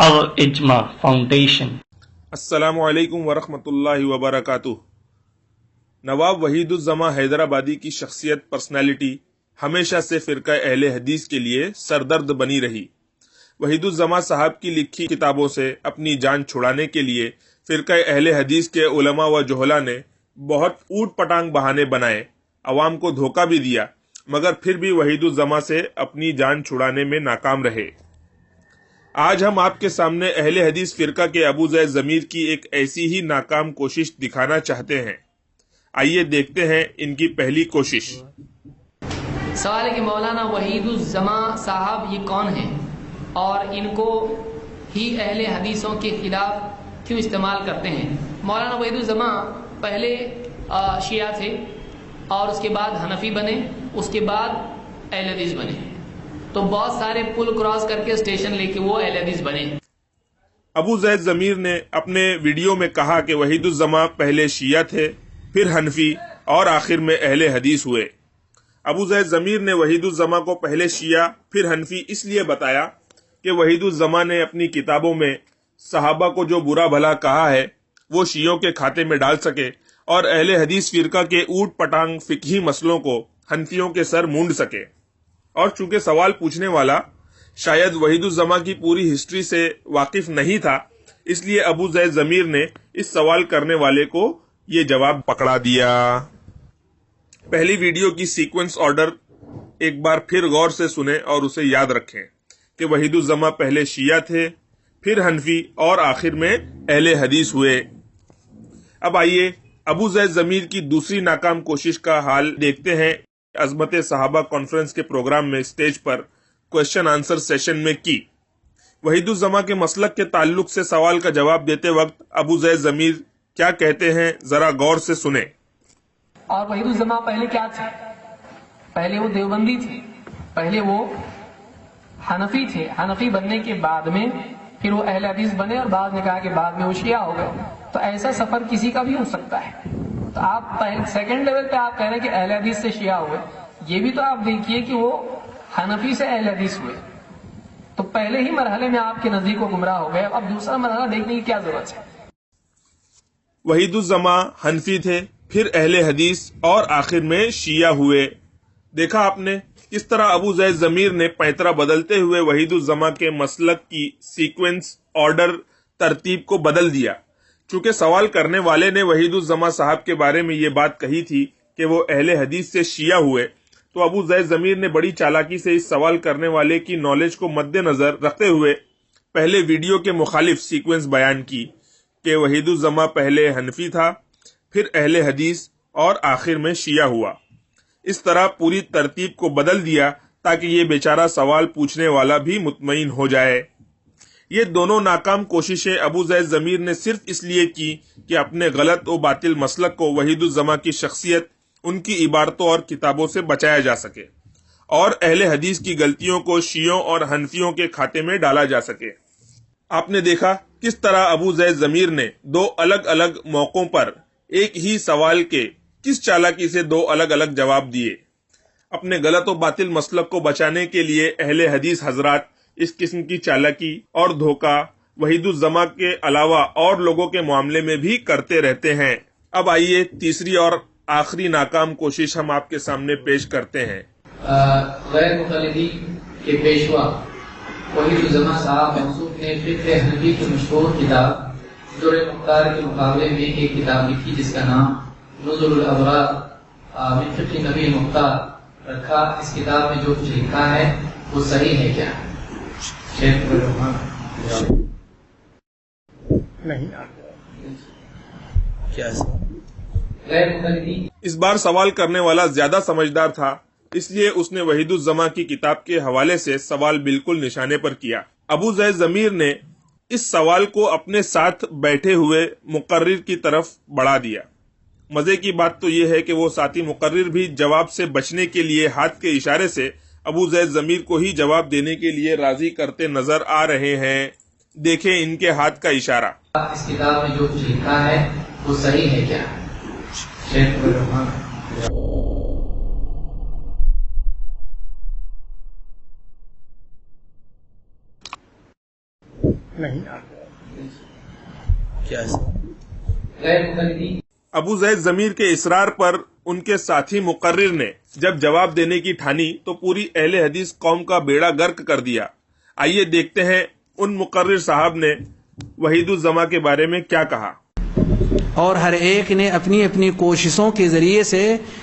Al-Ijma Foundation. السلام علیکم ورحمۃ اللہ وبرکاتہ۔ نواب وحیدالزماں حیدرآبادی کی شخصیت پرسنالٹی ہمیشہ سے فرقہ اہل حدیث کے لیے سردرد بنی رہی۔ وحیدالزماں صاحب کی لکھی کتابوں سے اپنی جان چھڑانے کے لیے فرقہ اہل حدیث کے علماء و جہلا نے بہت اوٹ پٹانگ بہانے بنائے، عوام کو دھوکہ بھی دیا، مگر پھر بھی وحیدالزماں سے اپنی جان چھڑانے میں ناکام رہے۔ آج ہم آپ کے سامنے اہل حدیث فرقہ کے ابو زید ضمیر کی ایک ایسی ہی ناکام کوشش دکھانا چاہتے ہیں۔ آئیے دیکھتے ہیں ان کی پہلی کوشش۔ سوال ہے کہ مولانا وحیدالزماں صاحب یہ کون ہیں اور ان کو ہی اہل حدیثوں کے خلاف کیوں استعمال کرتے ہیں؟ مولانا وحیدالزماں پہلے شیعہ تھے اور اس کے بعد حنفی بنے، اس کے بعد اہل حدیث بنے، تو بہت سارے پل کراس کر کے اسٹیشن لے کے وہ اہل حدیث بنے۔ ابو زید ضمیر نے اپنے ویڈیو میں کہا کہ وحیدالزماں پہلے شیعہ تھے، پھر حنفی اور آخر میں اہل حدیث ہوئے۔ ابو زید ضمیر نے وحیدالزماں کو پہلے شیعہ پھر حنفی اس لیے بتایا کہ وحیدالزماں نے اپنی کتابوں میں صحابہ کو جو برا بھلا کہا ہے وہ شیعوں کے کھاتے میں ڈال سکے اور اہل حدیث فرقہ کے اوٹ پٹانگ فقہی مسئلوں کو حنفیوں کے سر مونڈ سکے۔ اور چونکہ سوال پوچھنے والا شاید وحیدالزماں کی پوری ہسٹری سے واقف نہیں تھا، اس لیے ابو زید ضمیر نے اس سوال کرنے والے کو یہ جواب پکڑا دیا۔ پہلی ویڈیو کی سیکوینس آرڈر ایک بار پھر غور سے سنیں اور اسے یاد رکھیں کہ وحیدالزماں پہلے شیعہ تھے، پھر حنفی اور آخر میں اہل حدیث ہوئے۔ اب آئیے ابو زید ضمیر کی دوسری ناکام کوشش کا حال دیکھتے ہیں۔ عظمت صحابہ کانفرنس کے پروگرام میں اسٹیج پر کوشچن آنسر سیشن میں کی وحیدالزماں کے مسلک کے تعلق سے سوال کا جواب دیتے وقت ابو زید ضمیر کیا کہتے ہیں، ذرا غور سے سنیں۔ اور وحیدالزماں پہلے کیا تھے؟ پہلے وہ دیوبندی تھے، پہلے وہ حنفی تھے، حنفی بننے کے بعد میں پھر وہ اہل حدیث بنے اور بعد نے کہا کہ بعد میں وہ شیعہ ہو گئے۔ تو ایسا سفر کسی کا بھی ہو سکتا ہے۔ تو آپ سیکنڈ لیول پہ آپ کہہ رہے ہیں کہ اہل حدیث سے شیعہ ہوئے، یہ بھی تو آپ دیکھیے کہ وہ حنفی سے اہل حدیث ہوئے، تو پہلے ہی مرحلے میں آپ کے نزدیک کو گمراہ ہو گئے، اب دوسرا مرحلہ دیکھنے کی کیا ضرورت ہے؟ وحیدالزماں حنفی تھے، پھر اہل حدیث اور آخر میں شیعہ ہوئے۔ دیکھا آپ نے کس طرح ابو زید ضمیر نے پیترا بدلتے ہوئے وحیدالزماں کے مسلک کی سیکوینس آرڈر ترتیب کو بدل دیا۔ چونکہ سوال کرنے والے نے وحیدالزماں صاحب کے بارے میں یہ بات کہی تھی کہ وہ اہل حدیث سے شیعہ ہوئے، تو ابو زید ضمیر نے بڑی چالاکی سے اس سوال کرنے والے کی نالج کو مد نظر رکھتے ہوئے پہلے ویڈیو کے مخالف سیکوینس بیان کی کہ وحیدالزماں پہلے حنفی تھا، پھر اہل حدیث اور آخر میں شیعہ ہوا۔ اس طرح پوری ترتیب کو بدل دیا تاکہ یہ بیچارہ سوال پوچھنے والا بھی مطمئن ہو جائے۔ یہ دونوں ناکام کوششیں ابو زید ضمیر نے صرف اس لیے کی کہ اپنے غلط و باطل مسلک کو وحیدالزماں کی شخصیت، ان کی عبارتوں اور کتابوں سے بچایا جا سکے اور اہل حدیث کی غلطیوں کو شیعوں اور حنفیوں کے کھاتے میں ڈالا جا سکے۔ آپ نے دیکھا کس طرح ابو زید ضمیر نے دو الگ الگ موقعوں پر ایک ہی سوال کے کس چالاکی سے دو الگ الگ جواب دیے۔ اپنے غلط و باطل مسلک کو بچانے کے لیے اہل حدیث حضرات اس قسم کی چالاکی اور دھوکہ وحیدالزماں کے علاوہ اور لوگوں کے معاملے میں بھی کرتے رہتے ہیں۔ اب آئیے تیسری اور آخری ناکام کوشش ہم آپ کے سامنے پیش کرتے ہیں۔ غیر مقلدی کے پیشوا وحیدالزماں صاحب موصوف نے فقہ حنفی کی مشہور کتاب در مختار کے مقابلے میں ایک کتاب لکھی جس کا نام نزل الابرار من فقہ نبی مختار رکھا۔ اس کتاب میں جو کچھ لکھا ہے وہ صحیح ہے کیا؟ اس بار سوال کرنے والا زیادہ سمجھدار تھا، اس لیے اس نے وحیدالزماں کی کتاب کے حوالے سے سوال بالکل نشانے پر کیا۔ ابو زید ضمیر نے اس سوال کو اپنے ساتھ بیٹھے ہوئے مقرر کی طرف بڑھا دیا۔ مزے کی بات تو یہ ہے کہ وہ ساتھی مقرر بھی جواب سے بچنے کے لیے ہاتھ کے اشارے سے ابو زید ضمیر کو ہی جواب دینے کے لیے راضی کرتے نظر آ رہے ہیں۔ دیکھیں ان کے ہاتھ کا اشارہ۔ اس کتاب میں جو کچھ لکھا ہے وہ صحیح ہے کیا؟ نہیں آتا. غیر مقلدین ابو زید ضمیر کے اصرار پر ان کے ساتھی مقرر نے جب جواب دینے کی ٹھانی تو پوری اہل حدیث قوم کا بیڑا غرق کر دیا. آئیے دیکھتے ہیں ان مقرر صاحب نے وحید الزما کے بارے میں کیا کہا. اور ہر ایک نے اپنی اپنی کوششوں کے ذریعے سے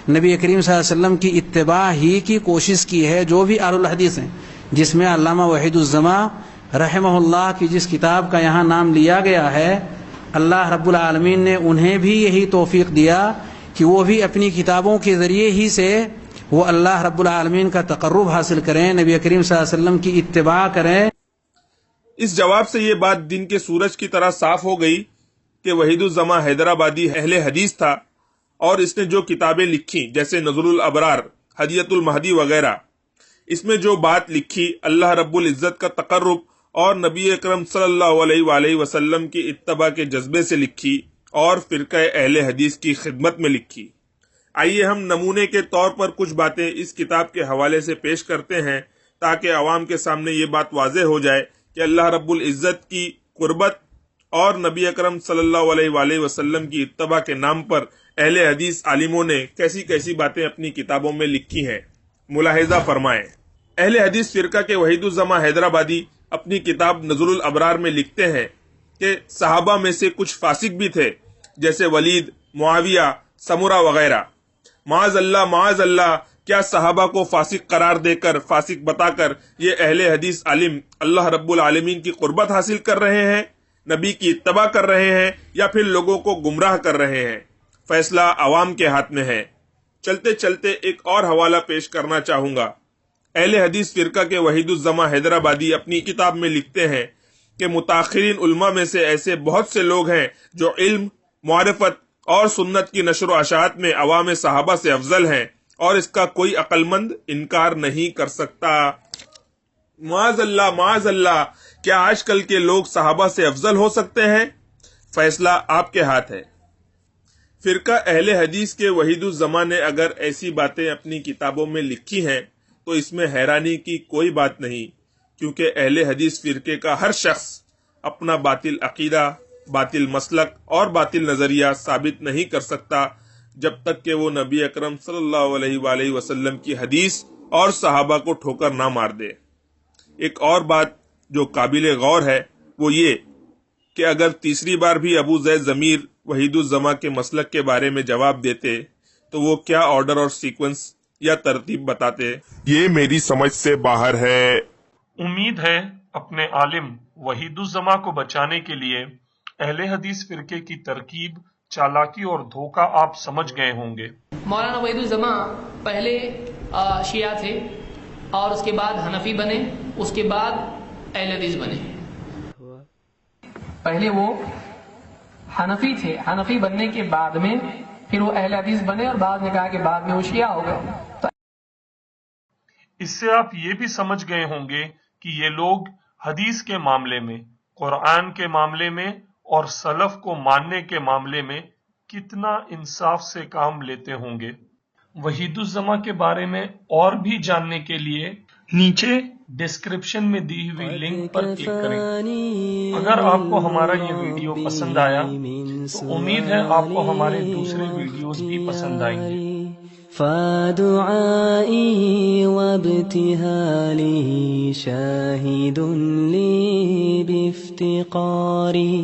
نبی کریم صلی اللہ علیہ وسلم کی اتباع ہی کی کوشش کی ہے. جو بھی اہل الحدیث ہیں، جس میں علامہ وحید الزما رحمہ اللہ کی جس کتاب کا یہاں نام لیا گیا ہے، اللہ رب العالمین نے انہیں بھی یہی توفیق دیا کہ وہ بھی اپنی کتابوں کے ذریعے ہی سے وہ اللہ رب العالمین کا تقرب حاصل کریں، نبی کریم صلی اللہ علیہ وسلم کی اتباع کریں. اس جواب سے یہ بات دن کے سورج کی طرح صاف ہو گئی کہ وحید الزما حیدرآبادی اہل حدیث تھا، اور اس نے جو کتابیں لکھی جیسے نظر الابرار، ہدیۃ المہدی وغیرہ، اس میں جو بات لکھی اللہ رب العزت کا تقرب اور نبی اکرم صلی اللہ علیہ وآلہ وسلم کی اتباع کے جذبے سے لکھی اور فرقہ اہل حدیث کی خدمت میں لکھی. آئیے ہم نمونے کے طور پر کچھ باتیں اس کتاب کے حوالے سے پیش کرتے ہیں تاکہ عوام کے سامنے یہ بات واضح ہو جائے کہ اللہ رب العزت کی قربت اور نبی اکرم صلی اللہ علیہ وآلہ وسلم کی اتباع کے نام پر اہل حدیث عالموں نے کیسی کیسی باتیں اپنی کتابوں میں لکھی ہیں. ملاحظہ فرمائیں. اہل حدیث فرقہ کے وحید الزما حیدرآبادی اپنی کتاب نظر الابرار میں لکھتے ہیں کہ صحابہ میں سے کچھ فاسق بھی تھے، جیسے ولید، معاویہ، سمرہ وغیرہ. معاذ اللہ، کیا صحابہ کو فاسق قرار دے کر، فاسق بتا کر یہ اہل حدیث عالم اللہ رب العالمین کی قربت حاصل کر رہے ہیں، نبی کی اتباع کر رہے ہیں، یا پھر لوگوں کو گمراہ کر رہے ہیں؟ فیصلہ عوام کے ہاتھ میں ہے. چلتے چلتے ایک اور حوالہ پیش کرنا چاہوں گا. اہل حدیث فرقہ کے وحید الزما حیدرآبادی اپنی کتاب میں لکھتے ہیں کہ متاخرین علماء میں سے ایسے بہت سے لوگ ہیں جو علم، معرفت اور سنت کی نشر و اشاعت میں عوام صحابہ سے افضل ہیں، اور اس کا کوئی عقل مند انکار نہیں کر سکتا. معاذ اللہ، کیا آج کل کے لوگ صحابہ سے افضل ہو سکتے ہیں؟ فیصلہ آپ کے ہاتھ ہے. فرقہ اہل حدیث کے وحید الزما نے اگر ایسی باتیں اپنی کتابوں میں لکھی ہیں تو اس میں حیرانی کی کوئی بات نہیں، کیونکہ اہل حدیث فرقے کا ہر شخص اپنا باطل عقیدہ، باطل مسلک اور باطل نظریہ ثابت نہیں کر سکتا جب تک کہ وہ نبی اکرم صلی اللہ علیہ وآلہ وسلم کی حدیث اور صحابہ کو ٹھوکر نہ مار دے. ایک اور بات جو قابل غور ہے وہ یہ کہ اگر تیسری بار بھی ابو زید ضمیر وحید الزما کے مسلک کے بارے میں جواب دیتے تو وہ کیا آرڈر اور سیکوینس یا ترتیب بتاتے؟ یہ میری سمجھ سے باہر ہے. امید ہے اپنے عالم وحید الزما کو بچانے کے لیے اہل حدیث فرقے کی ترکیب، چالاکی اور دھوکہ آپ سمجھ گئے ہوں گے. مولانا وحید الزما پہلے شیعہ تھے، اور اس کے بعد حنفی بنے، اس کے بعد اہل حدیث بنے. پہلے وہ حنفی تھے، حنفی بننے کے بعد میں پھر وہ اہل حدیث بنے، اور بعد نے کہا کہ بعد میں وہ شیعہ ہو گئے. اس سے آپ یہ بھی سمجھ گئے ہوں گے کہ یہ لوگ حدیث کے معاملے میں، قرآن کے معاملے میں اور سلف کو ماننے کے معاملے میں کتنا انصاف سے کام لیتے ہوں گے. وحید الزما کے بارے میں اور بھی جاننے کے لیے نیچے ڈسکرپشن میں دی ہوئی لنک پر کلک کریں. اگر آپ کو ہمارا یہ ویڈیو پسند آیا تو امید ہے آپ کو ہمارے دوسرے ویڈیوز بھی پسند آئیں گے. فدعائي وابتهالي شاهد لي بافتقاري